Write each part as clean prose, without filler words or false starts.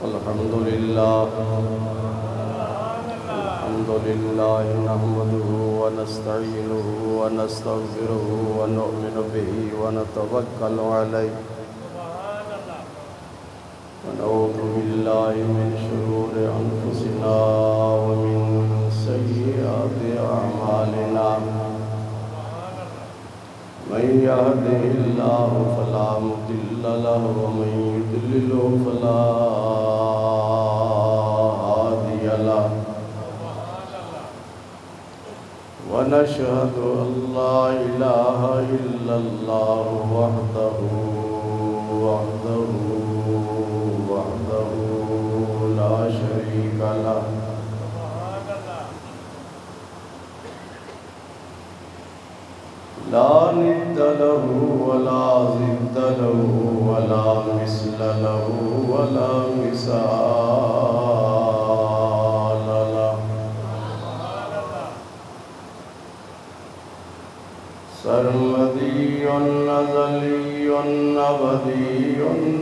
الحمد لله نحمده ونستعينه ونستغفره ونؤمن به ونتوكل عليه ونعوذ بالله من شرور أنفسنا ومن سيئات أعمالنا من يهده الله فلا مضل له ومن يضلل فلا هادي له ونشهد أن لا إله إلا الله وحده لا شريك له لا ند له ولا ضد له ولا مثل له ولا مثال له سرمدي أزلي أبدي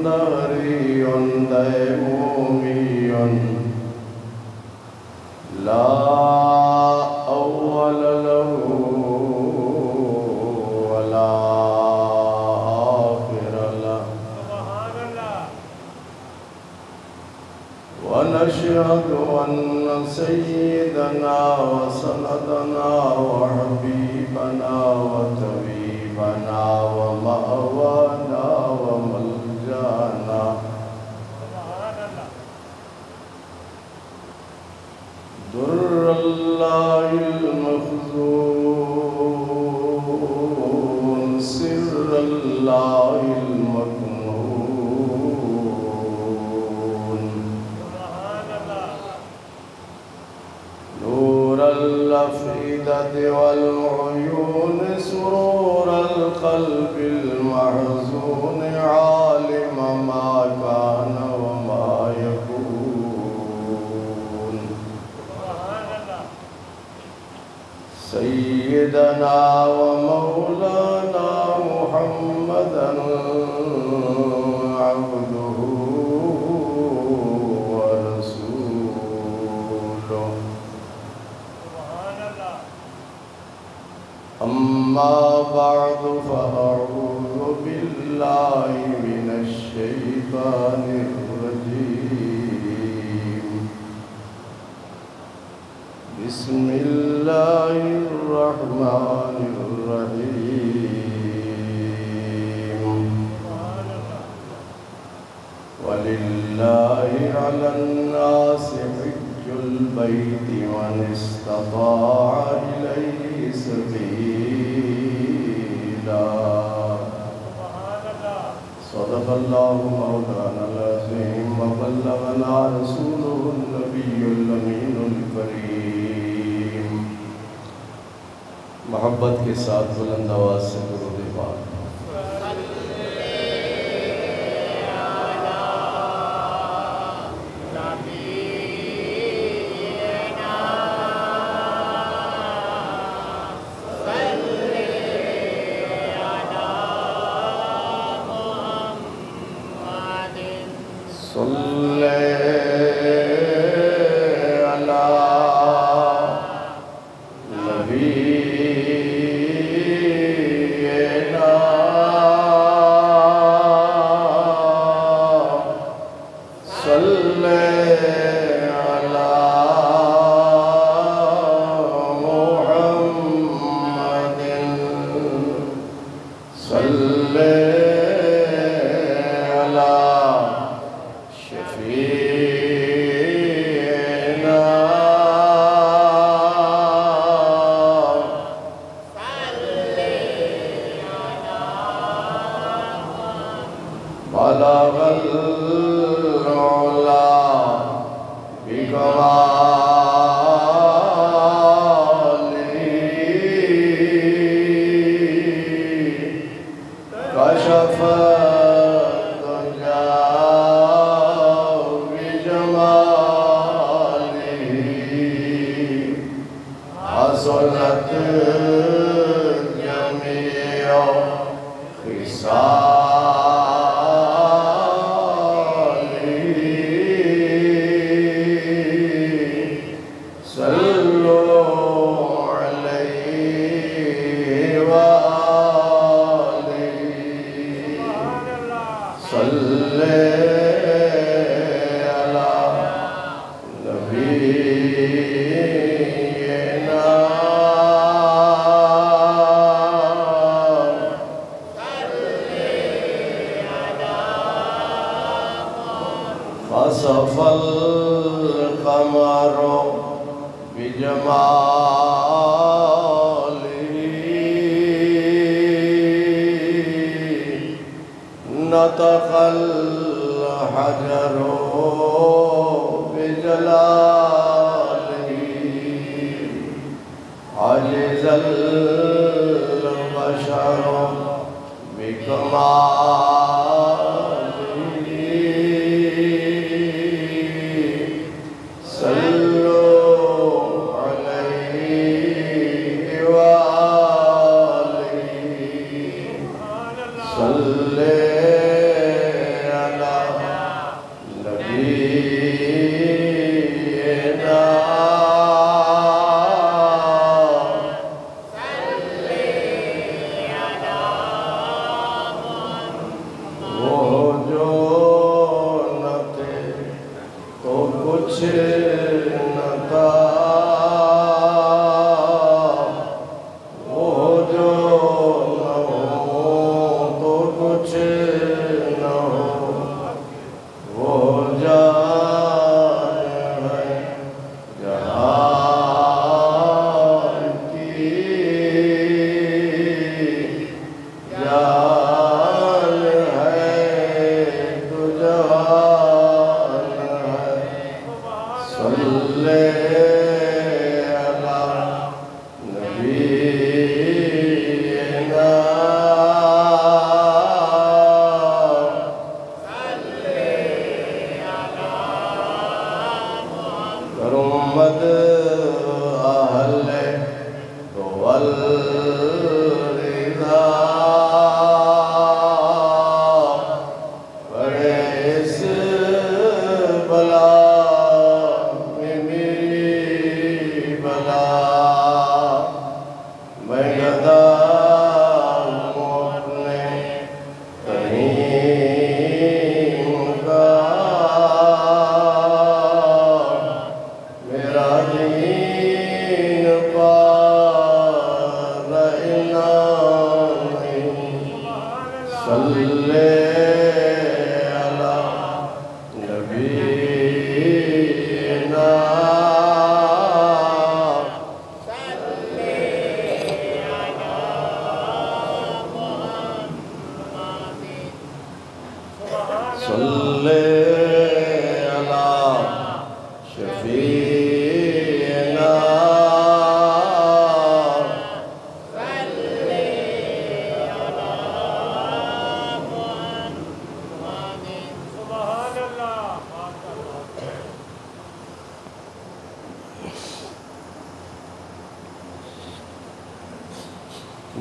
دهري ديمومي لا أول له ولا آخر له ونشهد أن سيدنا وسندنا وحبيبنا وطبيبنا ومأوانا وملجانا در الله المخزون سر الله المكنون نور الأفئدة والعيون سرور القلب المحزون عالم ما كان وما يكون سيدنا ومولانا محمدا عبده ورسوله أما بعد فأعوذ بالله من الشيطان الرجيم بسم الله الرحمن الرحيم ولله على الناس حج البيت من استطاع إليه سبيلا صدق الله مولانا العظيم وبلغنا رسوله النبي الأمين الكريم محبت کے ساتھ بلند آواز سے درود پاک خصاله صلی علی نبینا خسف القمر بجماله نطق الحجر بجلاله عجز البشر بكماله صلوا عليه وآله صلی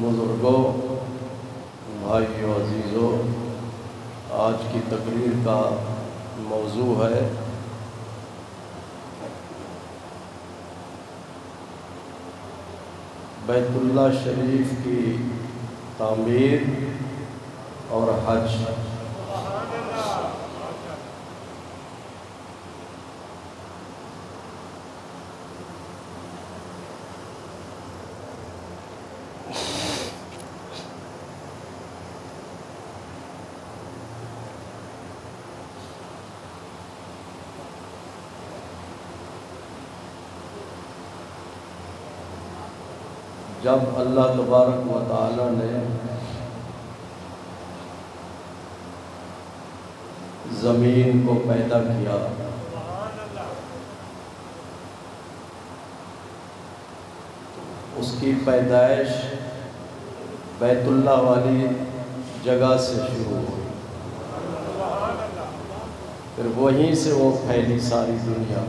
بزرگوں، بھائیو، عزیزو، آج کی تقریر کا موضوع ہے بیت اللہ شریف کی تعمیر اور حج۔ جب اللہ تبارک و تعالی نے زمین کو پیدا کیا اس کی پیدائش بیت اللہ والی جگہ سے شروع ہوئی، پھر وہیں سے وہ پھیلی ساری دنیا۔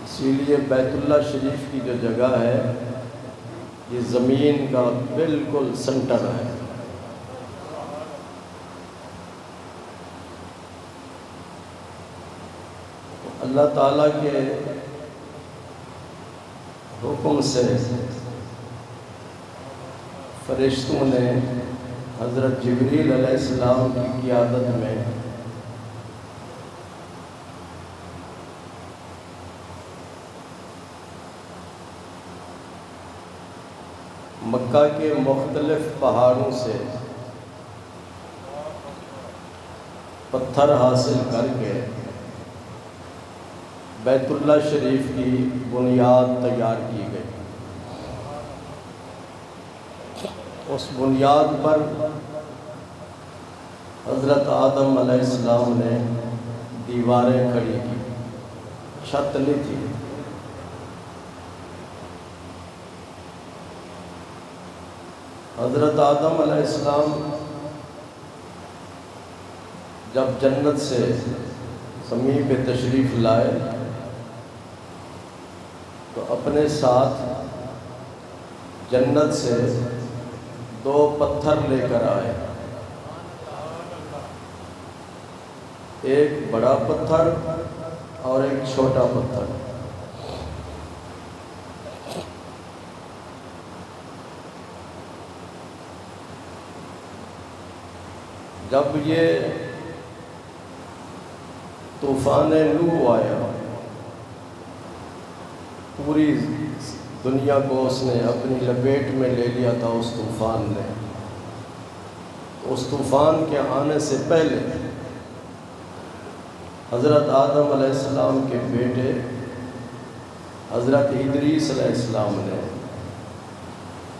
اسی لیے بیت اللہ شریف کی جو جگہ ہے یہ زمین کا بالکل سنٹر ہے۔ اللہ تعالیٰ کے حکم سے فرشتوں نے حضرت جبریل علیہ السلام کی قیادت میں مکہ کے مختلف پہاڑوں سے پتھر حاصل کر کے بیت اللہ شریف کی بنیاد تیار کی گئی۔ اس بنیاد پر حضرت آدم علیہ السلام نے دیواریں کھڑی کی، چھت نہیں تھی۔ حضرت آدم علیہ السلام جب جنت سے زمین پہ تشریف لائے تو اپنے ساتھ جنت سے 2 پتھر لے کر آئے، ایک بڑا پتھر اور ایک چھوٹا پتھر۔ جب یہ طوفان نوح آیا، پوری دنیا کو اس نے اپنی لپیٹ میں لے لیا تھا اس طوفان نے۔ اس طوفان کے آنے سے پہلے حضرت آدم علیہ السلام کے بیٹے حضرت ادریس علیہ السلام نے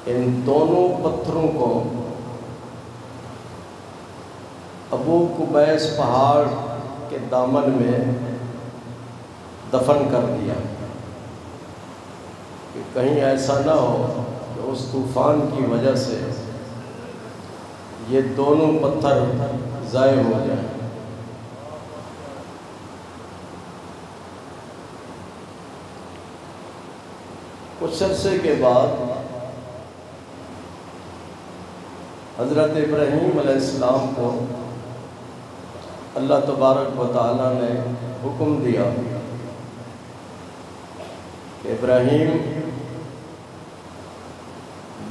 ان دونوں پتھروں کو ابو قبیس پہاڑ کے دامن میں دفن کر دیا کہ کہیں ایسا نہ ہو کہ اس طوفان کی وجہ سے یہ دونوں پتھر ضائع ہو جائیں۔ کچھ عرصے کے بعد حضرت ابراہیم علیہ السلام کو اللہ تبارک و تعالیٰ نے حکم دیا کہ ابراہیم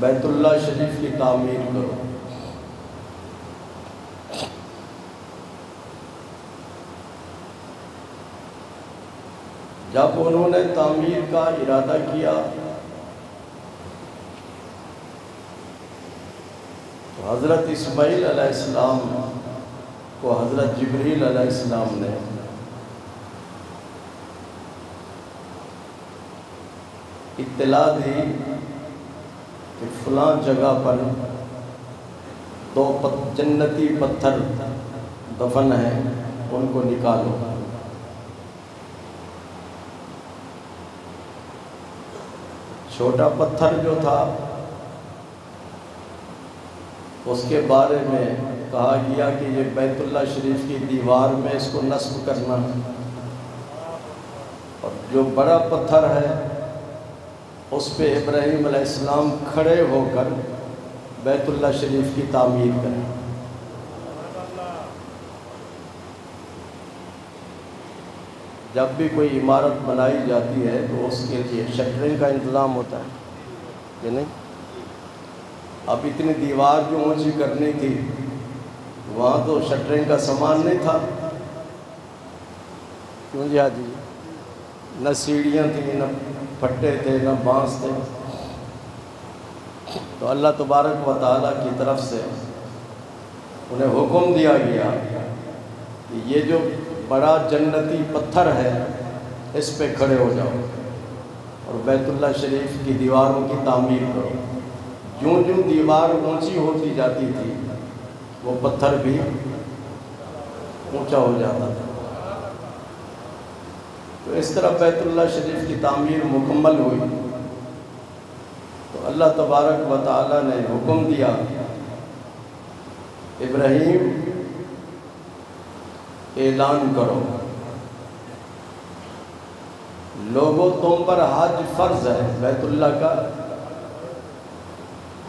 بیت اللہ شریف کی تعمیر کرو۔ جب انہوں نے تعمیر کا ارادہ کیا تو حضرت اسماعیل علیہ السلام کو حضرت جبریل علیہ السلام نے اطلاع دی کہ فلاں جگہ پر 2 جنتی پتھر دفن ہیں، ان کو نکالو۔ چھوٹا پتھر جو تھا اس کے بارے میں کہا گیا کہ یہ بیت اللہ شریف کی دیوار میں اس کو نصب کرنا، اور جو بڑا پتھر ہے اس پہ ابراہیم علیہ السلام کھڑے ہو کر بیت اللہ شریف کی تعمیر کریں۔ جب بھی کوئی عمارت بنائی جاتی ہے تو اس کے لیے شٹرنگ کا انتظام ہوتا ہے کہ نہیں؟ اب اتنی دیوار جو اونچی کرنی تھی وہاں تو شٹرنگ کا سامان نہیں تھا، کیوں جی حاجی؟ نہ سیڑھیاں تھیں، نہ پھٹے تھے، نہ بانس تھے۔ تو اللہ تبارک و تعالیٰ کی طرف سے انہیں حکم دیا گیا کہ یہ جو بڑا جنتی پتھر ہے اس پہ کھڑے ہو جاؤ اور بیت اللہ شریف کی دیواروں کی تعمیر کرو۔ جوں جوں دیوار اونچی ہوتی جاتی تھی وہ پتھر بھی اونچا ہو جاتا تھا۔ تو اس طرح بیت اللہ شریف کی تعمیر مکمل ہوئی تو اللہ تبارک و تعالیٰ نے حکم دیا ابراہیم اعلان کرو، لوگوں تم پر حج فرض ہے۔ بیت اللہ کا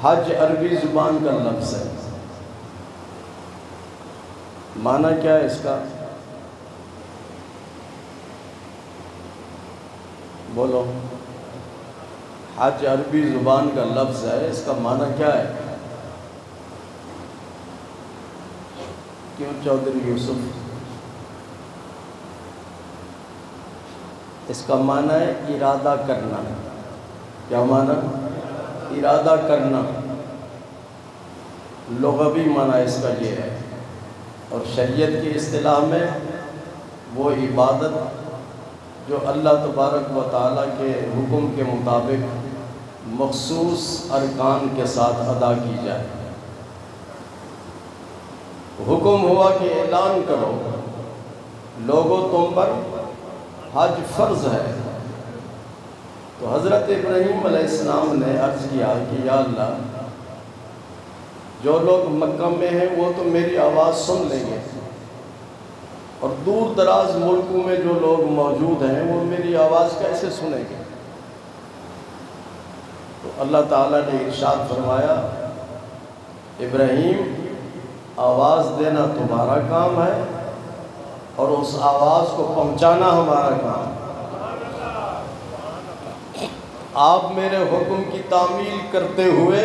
حج عربی زبان کا لفظ ہے، معنی کیا ہے اس کا؟ بولو، حج عربی زبان کا لفظ ہے، اس کا معنی کیا ہے؟ کیوں چودھری یوسف؟ اس کا معنی ہے ارادہ کرنا۔ کیا معنی؟ ارادہ کرنا۔ لغوی معنی اس کا یہ ہے، اور شریعت کی اصطلاح میں وہ عبادت جو اللہ تبارک و تعالیٰ کے حکم کے مطابق مخصوص ارکان کے ساتھ ادا کی جائے۔ حکم ہوا کہ اعلان کرو لوگوں تم پر حج فرض ہے، تو حضرت ابراہیم علیہ السلام نے عرض کیا کہ یا اللہ، جو لوگ مکہ میں ہیں وہ تو میری آواز سن لیں گے، اور دور دراز ملکوں میں جو لوگ موجود ہیں وہ میری آواز کیسے سنیں گے؟ تو اللہ تعالیٰ نے ارشاد فرمایا، ابراہیم، آواز دینا تمہارا کام ہے اور اس آواز کو پہنچانا ہمارا کام ہے۔ آپ میرے حکم کی تعمیل کرتے ہوئے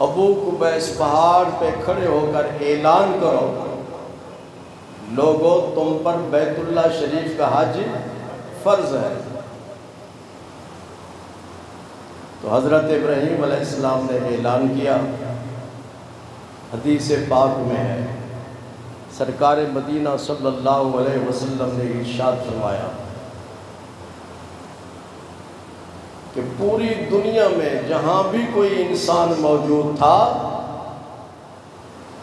ابو قبیس پہاڑ پہ کھڑے ہو کر اعلان کرو لوگوں تم پر بیت اللہ شریف کا حج فرض ہے۔ تو حضرت ابراہیم علیہ السلام نے اعلان کیا۔ حدیث پاک میں ہے، سرکار مدینہ صلی اللہ علیہ وسلم نے ارشاد فرمایا کہ پوری دنیا میں جہاں بھی کوئی انسان موجود تھا،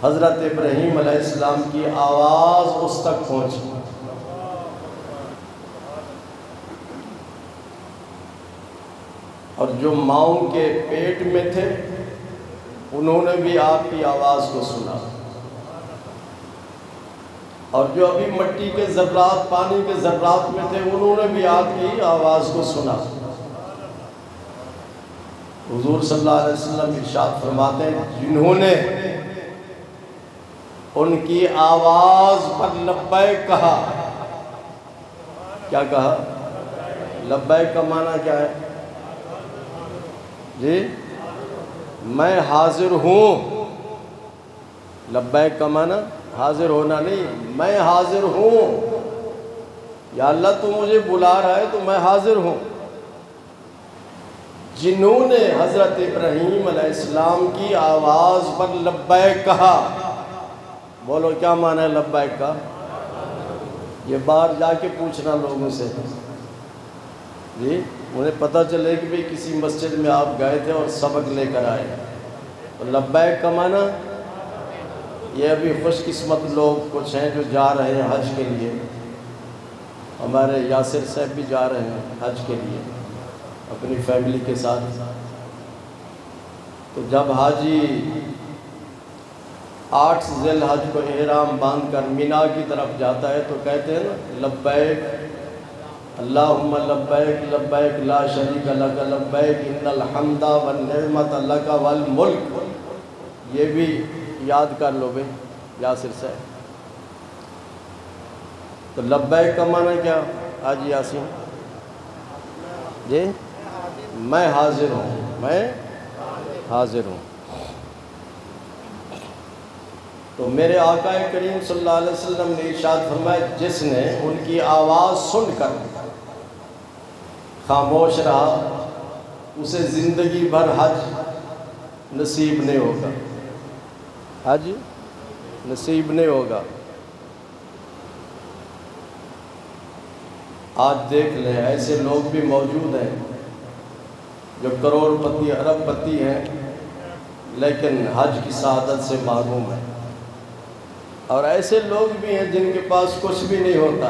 حضرت ابراہیم علیہ السلام کی آواز اس تک پہنچی۔ اور جو ماؤں کے پیٹ میں تھے انہوں نے بھی آپ کی آواز کو سنا، اور جو ابھی مٹی کے ذرات، پانی کے ذرات میں تھے، انہوں نے بھی آپ کی آواز کو سنا۔ حضور صلی اللہ علیہ وسلم ارشاد فرماتے ہیں، جنہوں نے ان کی آواز پر لبیک کہا۔ کیا کہا؟ لبیک کا معنی کیا ہے جی؟ میں حاضر ہوں۔ لبیک کا معنی حاضر ہونا نہیں، میں حاضر ہوں، یا اللہ تو مجھے بلا رہا ہے تو میں حاضر ہوں۔ جنہوں نے حضرت ابراہیم علیہ السلام کی آواز پر لبیک کہا، بولو کیا معنی ہے لبیک کا؟ یہ باہر جا کے پوچھنا لوگوں سے جی، انہیں پتہ چلے کہ بھی کسی مسجد میں آپ گئے تھے اور سبق لے کر آئے۔ تو لبیک کا معنی یہ ابھی خوش قسمت لوگ کچھ ہیں جو جا رہے ہیں حج کے لیے۔ ہمارے یاسر صاحب بھی جا رہے ہیں حج کے لیے اپنی فیملی کے ساتھ۔ تو جب حاجی 8 ذی الحج کو احرام باندھ کر مینا کی طرف جاتا ہے تو کہتے ہیں نا، لبیک اللہم لبیک لبیک لا شریک لک لبیک ان الحمد والنعمت لک والملک۔ یہ بھی یاد کر لو بھائی یاسر صاحب۔ تو لبیک کا معنی کیا حاجی یاسین جی؟ میں حاضر ہوں، میں حاضر ہوں۔ تو میرے آقا کریم صلی اللہ علیہ وسلم نے ارشاد فرمایا، جس نے ان کی آواز سن کر خاموش رہا اسے زندگی بھر حج نصیب نہیں ہوگا، حج نصیب نہیں ہوگا۔ آج دیکھ لیں ایسے لوگ بھی موجود ہیں جو کروڑ پتی ارب پتی ہیں لیکن حج کی سعادت سے محروم ہیں، اور ایسے لوگ بھی ہیں جن کے پاس کچھ بھی نہیں ہوتا،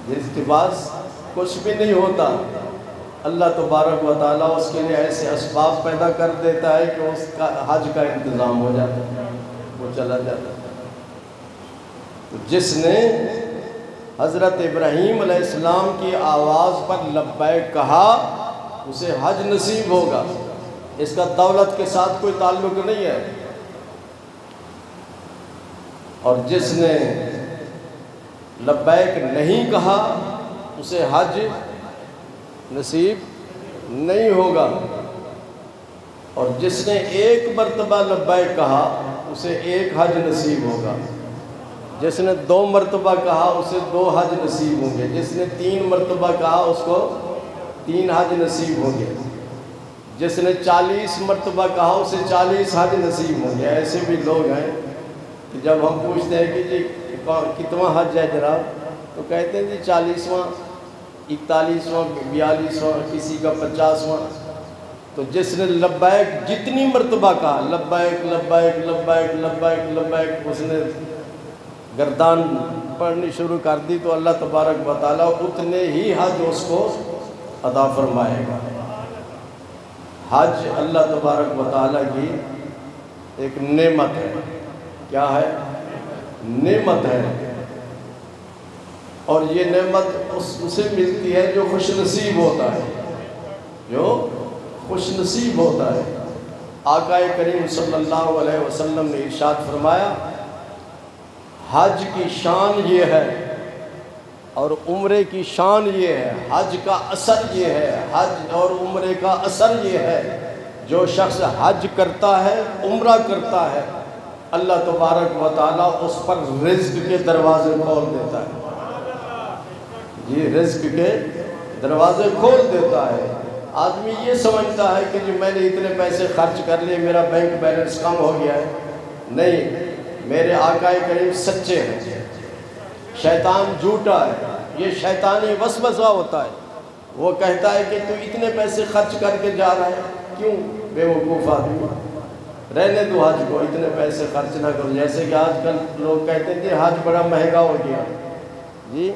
جس کے پاس کچھ بھی نہیں ہوتا، اللہ تبارک و تعالیٰ اس کے لیے ایسے اسباب پیدا کر دیتا ہے کہ اس کا حج کا انتظام ہو جاتا ہے، وہ چلا جاتا ہے۔ تو جس نے حضرت ابراہیم علیہ السلام کی آواز پر لبیک کہا اسے حج نصیب ہوگا۔ اس کا دولت کے ساتھ کوئی تعلق نہیں ہے۔ اور جس نے لبیک نہیں کہا اسے حج نصیب نہیں ہوگا۔ اور جس نے ایک مرتبہ لبیک کہا اسے ایک حج نصیب ہوگا، جس نے 2 مرتبہ کہا اسے 2 حج نصیب ہوں گے، جس نے 3 مرتبہ کہا اس کو 3 حج نصیب ہوں گے، جس نے 40 مرتبہ کہا اسے 40 حج نصیب ہوں گے۔ ایسے بھی لوگ ہیں کہ جب ہم پوچھتے ہیں کہ جی کتنا حج ہے جناب، تو کہتے ہیں جی 40واں، 41واں، 42واں، کسی کا 50واں۔ تو جس نے لبیک جتنی مرتبہ کہا لبیک لبیک لبیک لبیک لبیک، اس نے گردان پڑھنی شروع کر دی تو اللہ تبارک و تعالیٰ اتنے ہی حج اس کو عطا فرمائے گا۔ حج اللہ تبارک و تعالیٰ کی ایک نعمت ہے۔ کیا ہے؟ نعمت ہے، اور یہ نعمت اسے ملتی ہے جو خوش نصیب ہوتا ہے، جو خوش نصیب ہوتا ہے۔ آقا کریم صلی اللہ علیہ وسلم نے ارشاد فرمایا، حج کی شان یہ ہے اور عمرے کی شان یہ ہے، حج کا اثر یہ ہے، حج اور عمرے کا اثر یہ ہے، جو شخص حج کرتا ہے، عمرہ کرتا ہے، اللہ تبارک و تعالیٰ اس پر رزق کے دروازے کھول دیتا ہے۔ جی رزق کے دروازے کھول دیتا ہے۔ آدمی یہ سمجھتا ہے کہ جی میں نے اتنے پیسے خرچ کر لیے، میرا بینک بیلنس کم ہو گیا ہے۔ نہیں، میرے آقا کریم سچے ہیں، شیطان جھوٹا ہے، یہ شیطانی وسوسہ ہوتا ہے۔ وہ کہتا ہے کہ تو اتنے پیسے خرچ کر کے جا رہا ہے، کیوں بے وقوف آدمی، رہنے دو حج کو، اتنے پیسے خرچ نہ کرو۔ جیسے کہ آج کل لوگ کہتے ہیں کہ حج بڑا مہنگا ہو گیا۔ جی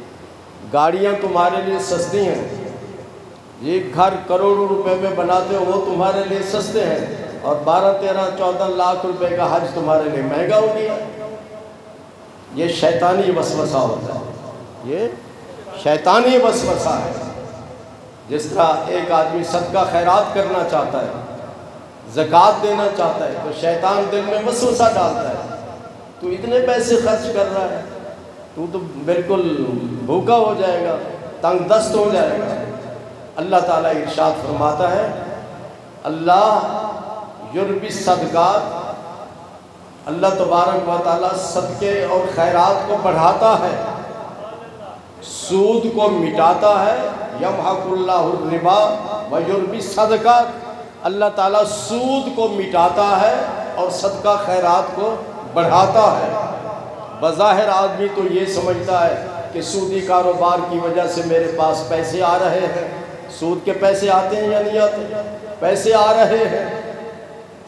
گاڑیاں تمہارے لیے سستی ہیں، جی گھر کروڑوں روپے میں بناتے ہو وہ تمہارے لیے سستے ہیں، اور 12، 13، 14 لاکھ روپے کا حج تمہارے لیے مہنگا ہو گیا۔ یہ شیطانی وسوسہ ہوتا ہے، یہ شیطانی وسوسہ ہے۔ جس طرح ایک آدمی صدقہ خیرات کرنا چاہتا ہے، زکوٰۃ دینا چاہتا ہے، تو شیطان دل میں وسوسہ ڈالتا ہے، تو اتنے پیسے خرچ کر رہا ہے، تو بالکل بھوکا ہو جائے گا، تنگ دست ہو جائے گا۔ اللہ تعالیٰ ارشاد فرماتا ہے، اللہ یربی صدقات، اللہ تبارک و تعالیٰ صدقے اور خیرات کو بڑھاتا ہے، سود کو مٹاتا ہے، یمحق اللہ الربا ویربی صدقات، اللہ تعالیٰ سود کو مٹاتا ہے اور صدقہ خیرات کو بڑھاتا ہے۔ بظاہر آدمی تو یہ سمجھتا ہے کہ سودی کاروبار کی وجہ سے میرے پاس پیسے آ رہے ہیں، سود کے پیسے آتے ہیں یا نہیں آتے؟ پیسے آ رہے ہیں،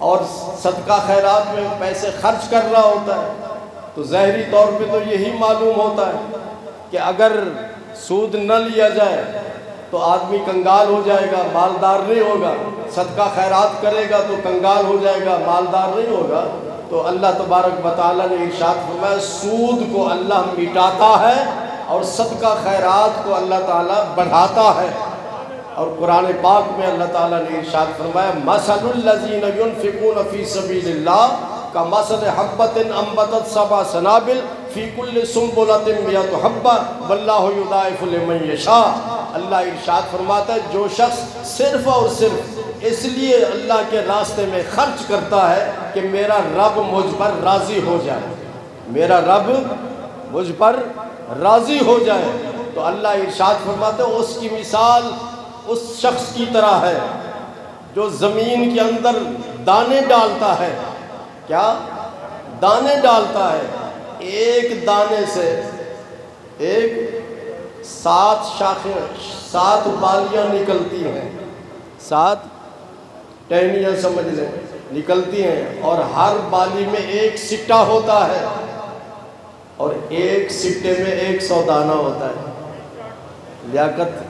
اور صدقہ خیرات میں پیسے خرچ کر رہا ہوتا ہے، تو ظاہری طور پہ تو یہی معلوم ہوتا ہے کہ اگر سود نہ لیا جائے تو آدمی کنگال ہو جائے گا، مالدار نہیں ہوگا، صدقہ خیرات کرے گا تو کنگال ہو جائے گا، مالدار نہیں ہوگا۔ تو اللہ تبارک و تعالیٰ نے ارشاد فرمایا، سود کو اللہ مٹاتا ہے اور صدقہ خیرات کو اللہ تعالیٰ بڑھاتا ہے۔ اور قرآن پاک میں اللہ تعالیٰ نے ارشاد فرمایا، مثل الذین ينفقون فی سبیل اللہ کمثل حبۃ انبتت سبع سنابل فی کل سنبلۃ مئۃ حبۃ واللہ یضاعف لمن یشاء۔ اللہ ارشاد فرماتا ہے، جو شخص صرف اور صرف اس لیے اللہ کے راستے میں خرچ کرتا ہے کہ میرا رب مجھ پر راضی ہو جائے، میرا رب مجھ پر راضی ہو جائے، تو اللہ ارشاد فرماتا ہے اس کی مثال اس شخص کی طرح ہے جو زمین کے اندر دانے ڈالتا ہے۔ کیا دانے ڈالتا ہے؟ ایک دانے سے ایک 7 شاخیں، 7 بالیاں نکلتی ہیں، 7 ٹہنیاں سمجھ لیں نکلتی ہیں، اور ہر بالی میں ایک سٹا ہوتا ہے، اور ایک سٹے میں 100 دانہ ہوتا ہے۔ لیاقت،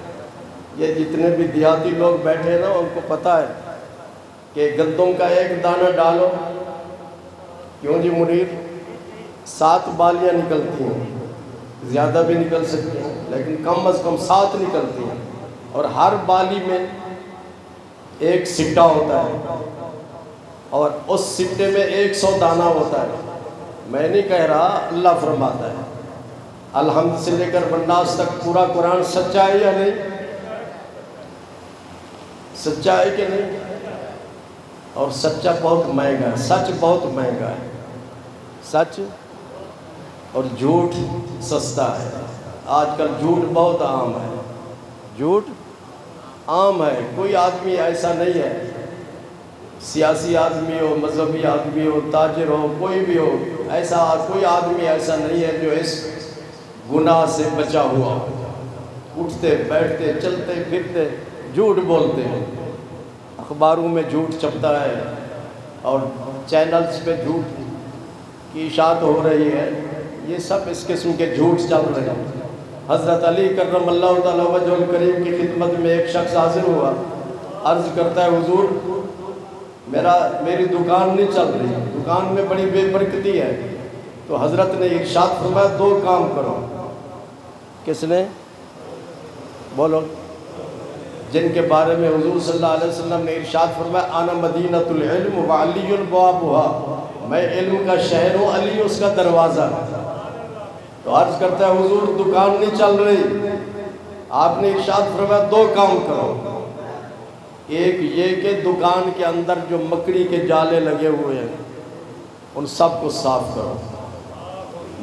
یہ جتنے بھی دیہاتی لوگ بیٹھے ہیں نا، ان کو پتہ ہے کہ گندم کا ایک دانہ ڈالو، کیوں جی منیر، 7 بالیاں نکلتی ہیں، زیادہ بھی نکل سکتی ہیں لیکن کم از کم 7 نکلتی ہیں، اور ہر بالی میں ایک سٹا ہوتا ہے، اور اس سٹے میں 100 دانہ ہوتا ہے۔ میں نہیں کہہ رہا، اللہ فرماتا ہے۔ الحمد سے لے کر والناس تک پورا قرآن سچا ہے یا نہیں؟ سچا ہے کہ نہیں؟ اور سچا بہت مہنگا ہے، سچ بہت مہنگا ہے، سچ اور جھوٹ سستا ہے۔ آج کل جھوٹ بہت عام ہے، جھوٹ عام ہے۔ کوئی آدمی ایسا نہیں ہے، سیاسی آدمی ہو، مذہبی آدمی ہو، تاجر ہو، کوئی بھی ہو، ایسا کوئی آدمی ایسا نہیں ہے جو اس گناہ سے بچا ہوا ہو۔ اٹھتے بیٹھتے چلتے پھرتے جھوٹ بولتے ہیں، اخباروں میں جھوٹ چھپتا ہے اور چینلز پہ جھوٹ کی اشاعت ہو رہی ہے، یہ سب اس قسم کے جھوٹ چل رہے ہیں۔ حضرت علی کرم اللہ تعالیٰ وجہ الکریم کی خدمت میں ایک شخص حاضر ہوا، عرض کرتا ہے حضور میری دکان نہیں چل رہی، دکان میں بڑی بے برکتی ہے۔ تو حضرت نے ارشاد فرمایا دو کام کرو۔ کس نے؟ بولو، جن کے بارے میں حضور صلی اللہ علیہ وسلم نے ارشاد فرمایا انا مدینۃ العلم وعلی بابها، میں علم کا شہر ہوں، علی اس کا دروازہ۔ تو عرض کرتا ہے حضور دکان نہیں چل رہی، آپ نے ارشاد فرمایا دو کام کرو۔ ایک یہ کہ دکان کے اندر جو مکڑی کے جالے لگے ہوئے ہیں ان سب کو صاف کرو،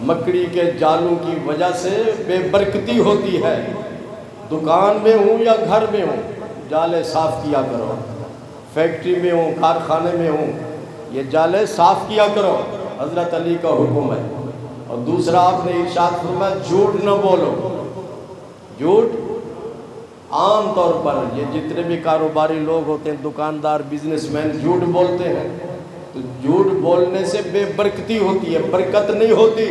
مکڑی کے جالوں کی وجہ سے بے برکتی ہوتی ہے۔ دکان میں ہوں یا گھر میں ہوں جالے صاف کیا کرو، فیکٹری میں ہوں کارخانے میں ہوں یہ جالے صاف کیا کرو، حضرت علی کا حکم ہے۔ اور دوسرا آپ نے ارشاد فرمایا جھوٹ نہ بولو۔ جھوٹ عام طور پر یہ جتنے بھی کاروباری لوگ ہوتے ہیں، دکاندار، بزنس مین، جھوٹ بولتے ہیں، تو جھوٹ بولنے سے بے برکتی ہوتی ہے، برکت نہیں ہوتی۔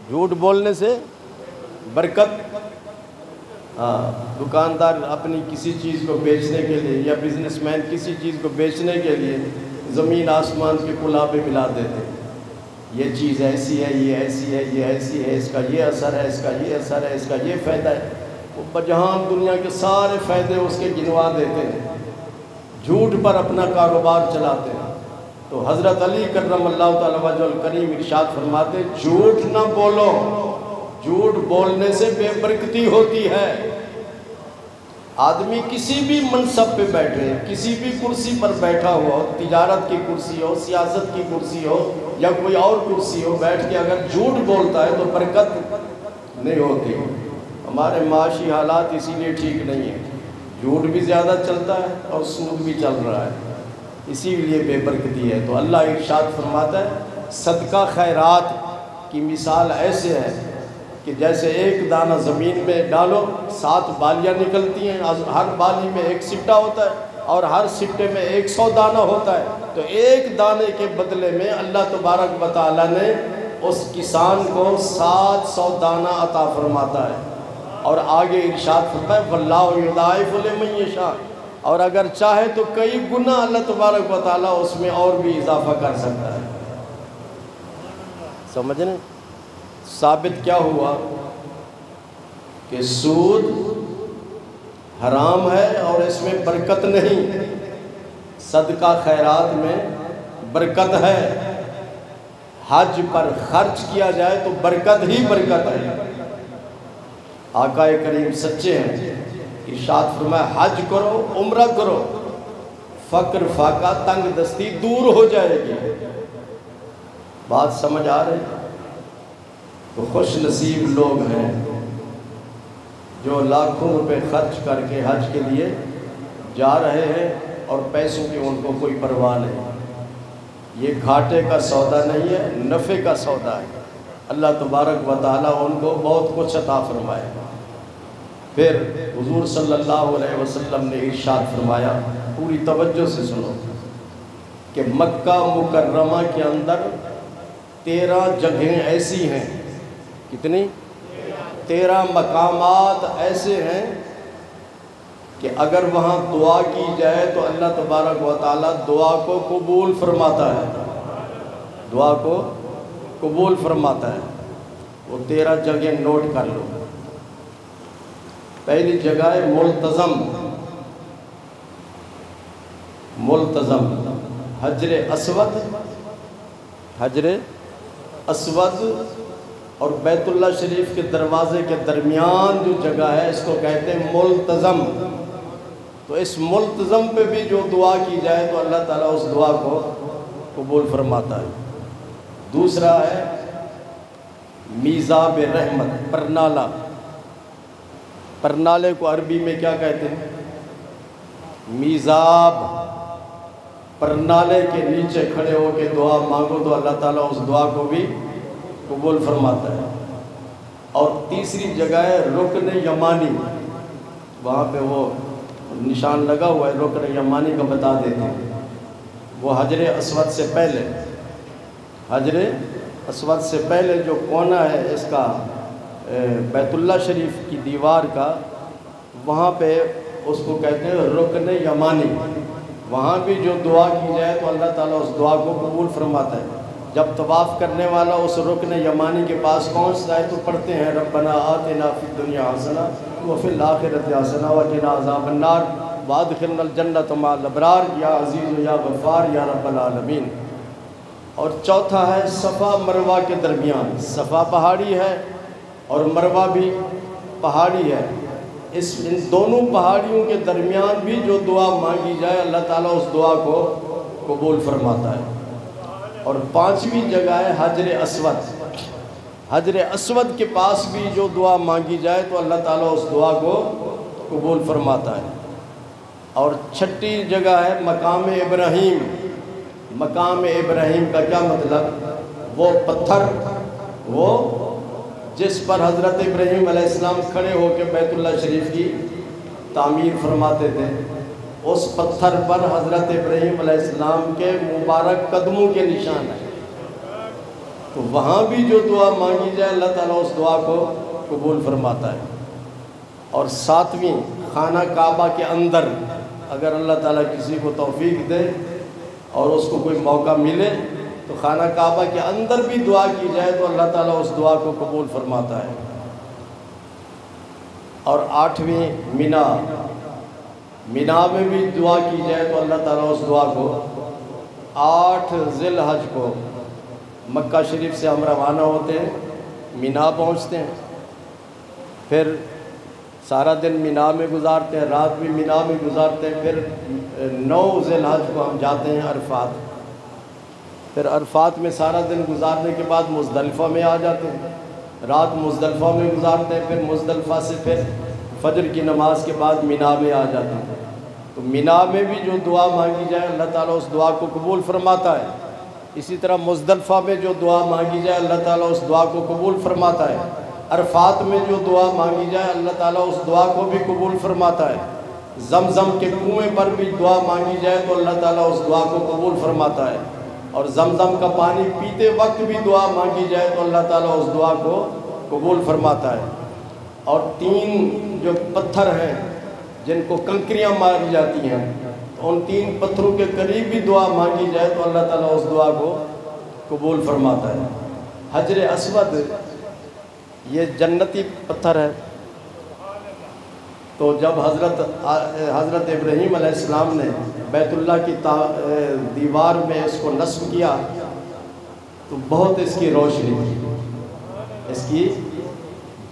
جھوٹ بولنے سے برکت، دکاندار اپنی کسی چیز کو بیچنے کے لیے یا بزنس مین کسی چیز کو بیچنے کے لیے زمین آسمان کے کلابے ملا دیتے ہیں، یہ چیز ایسی ہے، یہ ایسی ہے، یہ ایسی ہے، اس کا یہ اثر ہے، اس کا یہ اثر ہے، اس کا یہ فائدہ ہے، وہ بجہان دنیا کے سارے فائدے اس کے گنوا دیتے ہیں، جھوٹ پر اپنا کاروبار چلاتے ہیں۔ تو حضرت علی کرم اللہ تعالیٰ وجہ الکریم ارشاد فرماتے جھوٹ نہ بولو، جھوٹ بولنے سے بے برکتی ہوتی ہے۔ آدمی کسی بھی منصب پہ بیٹھے، کسی بھی کرسی پر بیٹھا ہوا ہو، تجارت کی کرسی ہو، سیاست کی کرسی ہو یا کوئی اور کرسی ہو، بیٹھ کے اگر جھوٹ بولتا ہے تو برکت نہیں ہوتی۔ ہمارے معاشی حالات اسی لیے ٹھیک نہیں ہیں، جھوٹ بھی زیادہ چلتا ہے اور سود بھی چل رہا ہے، اسی لیے بے برکتی ہے۔ تو اللہ ارشاد فرماتا ہے صدقہ خیرات کی مثال ایسے ہے کہ جیسے ایک دانہ زمین میں ڈالو 7 بالیاں نکلتی ہیں، ہر بالی میں ایک سٹہ ہوتا ہے اور ہر سٹے میں 100 دانہ ہوتا ہے، تو ایک دانے کے بدلے میں اللہ تبارک و تعالیٰ نے اس کسان کو 700 دانہ عطا فرماتا ہے۔ اور آگے ارشاد فرمایا واللہ یضاعف لمن یشاء، اور اگر چاہے تو کئی گنا اللہ تبارک و تعالیٰ اس میں اور بھی اضافہ کر سکتا ہے۔ سمجھنے ثابت کیا ہوا کہ سود حرام ہے اور اس میں برکت نہیں، صدقہ خیرات میں برکت ہے، حج پر خرچ کیا جائے تو برکت ہی برکت ہے۔ آقا کریم سچے ہیں، ارشاد فرمایا حج کرو، عمرہ کرو، فقر فاقہ تنگ دستی دور ہو جائے گی۔ بات سمجھ آ رہی ہے؟ تو خوش نصیب لوگ ہیں جو لاکھوں روپے خرچ کر کے حج کے لیے جا رہے ہیں اور پیسوں کی ان کو کوئی پرواہ نہیں۔ یہ گھاٹے کا سودا نہیں ہے، نفع کا سودا ہے۔ اللہ تبارک و تعالیٰ ان کو بہت کچھ عطا فرمائے۔ پھر حضور صلی اللہ علیہ وسلم نے ارشاد فرمایا، پوری توجہ سے سنو، کہ مکہ مکرمہ کے اندر 13 جگہیں ایسی ہیں، کتنی؟ 13 مقامات ایسے ہیں کہ اگر وہاں دعا کی جائے تو اللہ تبارک و تعالیٰ دعا کو قبول فرماتا ہے، دعا کو قبول فرماتا ہے۔ وہ 13 جگہ نوٹ کر لو۔ پہلی جگہ ہے ملتزم، ملتزم حجر اسود، حجر اسود اور بیت اللہ شریف کے دروازے کے درمیان جو جگہ ہے اس کو کہتے ہیں ملتزم۔ تو اس ملتزم پہ بھی جو دعا کی جائے تو اللہ تعالیٰ اس دعا کو قبول فرماتا ہے۔ دوسرا ہے میزاب رحمت، پرنالہ۔ پرنالے کو عربی میں کیا کہتے ہیں؟ میزاب۔ پرنالے کے نیچے کھڑے ہو کے دعا مانگو تو اللہ تعالیٰ اس دعا کو بھی قبول فرماتا ہے۔ اور تیسری جگہ ہے رکن یمانی، وہاں پہ وہ نشان لگا ہوا ہے، رکن یمانی کا بتا دیتے ہیں۔ وہ حجر اسود سے پہلے، حجر اسود سے پہلے جو کونا ہے اس کا بیت اللہ شریف کی دیوار کا، وہاں پہ اس کو کہتے ہیں رکن یمانی۔ وہاں بھی جو دعا کی جائے تو اللہ تعالیٰ اس دعا کو قبول فرماتا ہے۔ جب طواف کرنے والا اس رکن یمانی کے پاس پہنچتا ہے تو پڑھتے ہیں ربنا آتنا فی الدنیا حسنہ وفی الآخرۃ حسنہ وقنا عذاب النار وادخلنا الجنۃ مع الابرار یا عزیز یا غفار یا رب العالمین۔ اور چوتھا ہے صفا مروہ کے درمیان، صفا پہاڑی ہے اور مروہ بھی پہاڑی ہے، ان دونوں پہاڑیوں کے درمیان بھی جو دعا مانگی جائے اللہ تعالیٰ اس دعا کو قبول فرماتا ہے۔ اور پانچویں جگہ ہے حجر اسود۔ حجر اسود کے پاس بھی جو دعا مانگی جائے تو اللہ تعالیٰ اس دعا کو قبول فرماتا ہے۔ اور چھٹی جگہ ہے مقام ابراہیم۔ مقام ابراہیم کا کیا مطلب؟ وہ پتھر، وہ جس پر حضرت ابراہیم علیہ السلام کھڑے ہو کے بیت اللہ شریف کی تعمیر فرماتے تھے، اس پتھر پر حضرت ابراہیم علیہ السلام کے مبارک قدموں کے نشان ہیں۔ تو وہاں بھی جو دعا مانگی جائے اللہ تعالیٰ اس دعا کو قبول فرماتا ہے۔ اور ساتویں خانہ کعبہ کے اندر، اگر اللہ تعالیٰ کسی کو توفیق دے اور اس کو کوئی موقع ملے تو خانہ کعبہ کے اندر بھی دعا کی جائے تو اللہ تعالیٰ اس دعا کو قبول فرماتا ہے۔ اور آٹھویں مینا، مینا میں بھی دعا کی جائے تو اللہ تعالیٰ اس دعا کو 8 ذی الحج کو مکہ شریف سے ہم روانہ ہوتے ہیں، مینا پہنچتے ہیں، پھر سارا دن مینا میں گزارتے ہیں، رات بھی مینا میں گزارتے ہیں، پھر 9 ذی الحج کو ہم جاتے ہیں عرفات، پھر عرفات میں سارا دن گزارنے کے بعد مزدلفہ میں آ جاتے ہیں، رات مزدلفہ میں گزارتے ہیں، پھر مزدلفہ سے پھر فجر کی نماز کے بعد مینا میں آ جاتے ہیں۔ تو مینا میں بھی جو دعا مانگی جائے اللہ تعالیٰ اس دعا کو قبول فرماتا ہے۔ اسی طرح مزدلفہ میں جو دعا مانگی جائے اللہ تعالیٰ اس دعا کو قبول فرماتا ہے۔ عرفات میں جو دعا مانگی جائے اللہ تعالیٰ اس دعا کو بھی قبول فرماتا ہے۔ زمزم کے کنویں پر بھی دعا مانگی جائے تو اللہ تعالیٰ اس دعا کو قبول فرماتا ہے۔ اور زمزم کا پانی پیتے وقت بھی دعا مانگی جائے تو اللہ تعالیٰ اس دعا کو قبول فرماتا ہے۔ اور 3 جو پتھر ہیں جن کو کنکریاں ماری جاتی ہیں، ان 3 پتھروں کے قریب بھی دعا مانگی جائے تو اللہ تعالیٰ اس دعا کو قبول فرماتا ہے۔ حجر اسود یہ جنتی پتھر ہے، تو جب حضرت ابراہیم علیہ السلام نے بیت اللہ کی دیوار میں اس کو نصب کیا تو بہت اس کی روشنی تھی، اس کی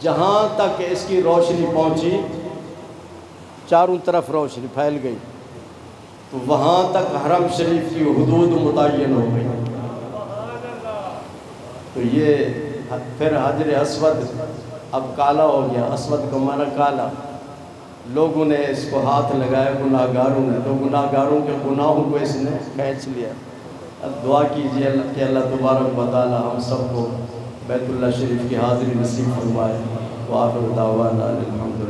جہاں تک اس کی روشنی پہنچی چاروں طرف روشنی پھیل گئی، تو وہاں تک حرم شریف کی حدود متعین ہو گئی۔ تو یہ پھر حجر اسود اب کالا ہو گیا، اسود کا معنی کالا، لوگوں نے اس کو ہاتھ لگایا گناہگاروں نے، تو گناہگاروں کے گناہوں کو اس نے کھینچ لیا۔ اب دعا کیجیے کہ اللہ تبارک و تعالی ہم سب کو بیت اللہ شریف کی حاضری نصیب فرمائے۔ وآخر دعوانا الحمدللہ۔